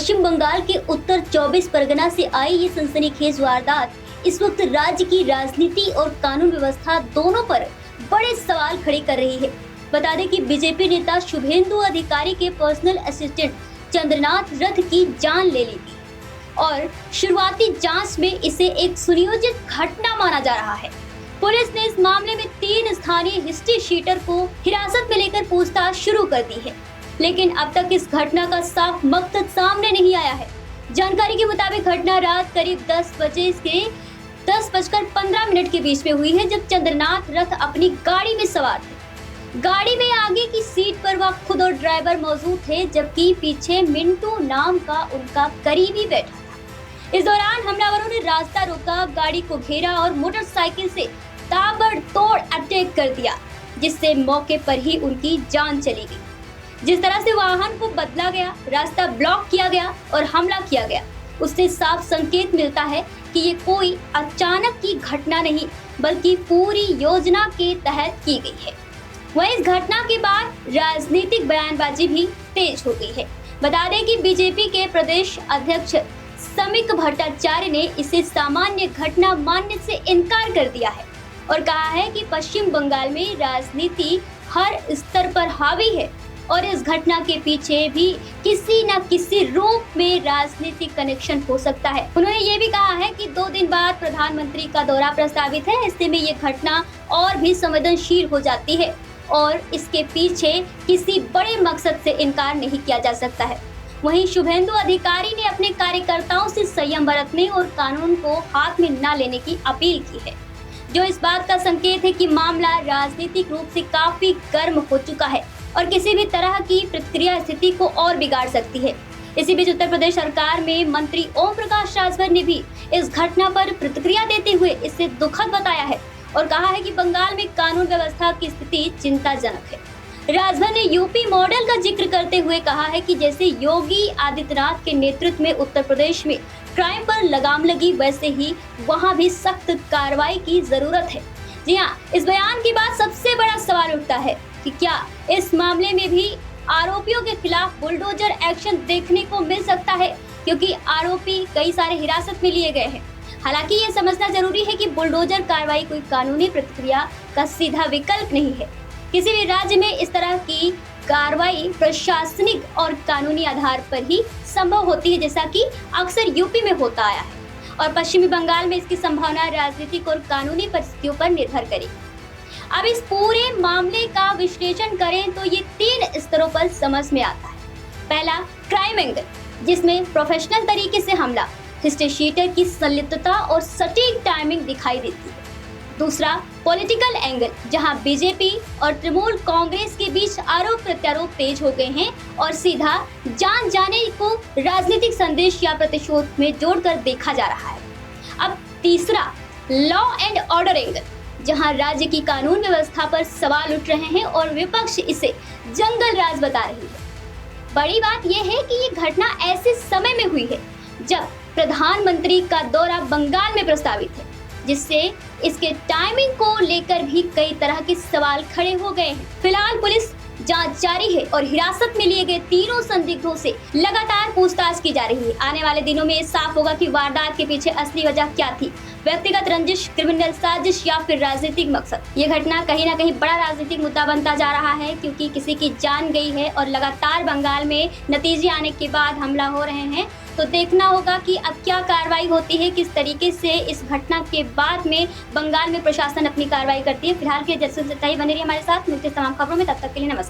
पश्चिम बंगाल के उत्तर 24 परगना से आई ये सनसनीखेज वारदात इस वक्त राज्य की राजनीति और कानून व्यवस्था दोनों पर बड़े सवाल खड़े कर रही है। बता दें कि बीजेपी नेता शुभेंदु अधिकारी के पर्सनल असिस्टेंट चंद्रनाथ रथ की जान ले ली थी और शुरुआती जांच में इसे एक सुनियोजित घटना माना जा रहा है। पुलिस ने इस मामले में 3 स्थानीय हिस्ट्री शीटर को हिरासत में लेकर पूछताछ शुरू कर दी है, लेकिन अब तक इस घटना का साफ मकसद सामने नहीं आया है। जानकारी के मुताबिक घटना रात करीब 10:15 के बीच में हुई है, जब चंद्रनाथ रथ अपनी गाड़ी में सवार थे। गाड़ी में आगे की सीट पर वह खुद और ड्राइवर मौजूद थे, जबकि पीछे मिंटू नाम का उनका करीबी बैठा था। इस दौरान हमलावरों ने रास्ता रोका, गाड़ी को घेरा और मोटरसाइकिल से ताबड़तोड़ अटैक कर दिया, जिससे मौके पर ही उनकी जान चली गई। जिस तरह से वाहन को बदला गया, रास्ता ब्लॉक किया गया और हमला किया गया, उससे साफ संकेत मिलता है कि ये कोई अचानक की घटना नहीं, बल्कि पूरी योजना के तहत की गई है। वहीं इस घटना के बाद राजनीतिक बयानबाजी भी तेज हो गई है। बता दें कि बीजेपी के प्रदेश अध्यक्ष समीक भट्टाचार्य ने इसे सामान्य घटना मानने से इनकार कर दिया है और कहा है कि पश्चिम बंगाल में राजनीति हर स्तर पर हावी है और इस घटना के पीछे भी किसी न किसी रूप में राजनीतिक कनेक्शन हो सकता है। उन्होंने ये भी कहा है कि 2 दिन बाद प्रधानमंत्री का दौरा प्रस्तावित है, ऐसे में ये घटना और भी संवेदनशील हो जाती है और इसके पीछे किसी बड़े मकसद से इनकार नहीं किया जा सकता है। वहीं शुभेंदु अधिकारी ने अपने कार्यकर्ताओं से संयम बरतने और कानून को हाथ में न लेने की अपील की है, जो इस बात का संकेत है कि मामला राजनीतिक रूप से काफी गर्म हो चुका है और किसी भी तरह की प्रतिक्रिया स्थिति को और बिगाड़ सकती है। इसी बीच उत्तर प्रदेश सरकार में मंत्री ओम प्रकाश राजभर ने भी इस घटना पर प्रतिक्रिया देते हुए इसे दुखद बताया है और कहा है कि बंगाल में कानून व्यवस्था की स्थिति चिंताजनक है। राजभर ने यूपी मॉडल का जिक्र करते हुए कहा है कि जैसे योगी आदित्यनाथ के नेतृत्व में उत्तर प्रदेश में क्राइम पर लगाम लगी, वैसे ही वहां भी सख्त कार्रवाई की जरूरत है। जी हाँ, इस बयान के बाद सबसे बड़ा सवाल उठता है कि क्या इस मामले में भी आरोपियों के खिलाफ बुलडोजर एक्शन देखने को मिल सकता है, क्योंकि आरोपी कई सारे हिरासत में लिए गए हैं। हालांकि ये समझना जरूरी है कि बुलडोजर कार्रवाई कोई कानूनी प्रतिक्रिया का सीधा विकल्प नहीं है। किसी भी राज्य में इस तरह की कार्रवाई प्रशासनिक और कानूनी आधार पर ही संभव होती है, जैसा कि अक्सर यूपी में होता आया है, और पश्चिमी बंगाल में इसकी संभावना राजनीतिक और कानूनी परिस्थितियों पर निर्भर करेगी। अब इस पूरे मामले का विश्लेषण करें तो ये 3 स्तरों पर समझ में आता है। पहला, क्राइम एंगल, जिसमें प्रोफेशनल तरीके से हमला, हिस्ट्री शीटर की संलिप्तता और सटीक टाइमिंग दिखाई देती है। दूसरा, पॉलिटिकल एंगल, जहां बीजेपी और तृणमूल कांग्रेस के बीच आरोप प्रत्यारोप तेज हो गए हैं और सीधा जान जाने को राजनीतिक संदेश या प्रतिशोध में जोड़कर देखा जा रहा है। अब तीसरा, लॉ एंड ऑर्डर एंगल, जहां राज्य की कानून व्यवस्था पर सवाल उठ रहे हैं और विपक्ष इसे जंगल राज बता रही है। बड़ी बात यह है कि ये घटना ऐसे समय में हुई है जब प्रधानमंत्री का दौरा बंगाल में प्रस्तावित है, जिससे इसके टाइमिंग को लेकर भी कई तरह के सवाल खड़े हो गए हैं। फिलहाल पुलिस जांच जारी है और हिरासत में लिए गए 3 संदिग्धों से लगातार पूछताछ की जा रही है। आने वाले दिनों में ये साफ होगा कि वारदात के पीछे असली वजह क्या थी, व्यक्तिगत रंजिश, क्रिमिनल साजिश या फिर राजनीतिक मकसद। ये घटना कहीं ना कहीं बड़ा राजनीतिक मुद्दा बनता जा रहा है, क्योंकि किसी की जान गई है और लगातार बंगाल में नतीजे आने के बाद हमला हो रहे हैं। तो देखना होगा कि अब क्या कार्रवाई होती है, किस तरीके से इस घटना के बाद में बंगाल में प्रशासन अपनी कार्रवाई करती है। फिलहाल के जैसे बने रहिए हमारे साथ, मिलते तमाम खबरों में, तब तक के लिए नमस्कार।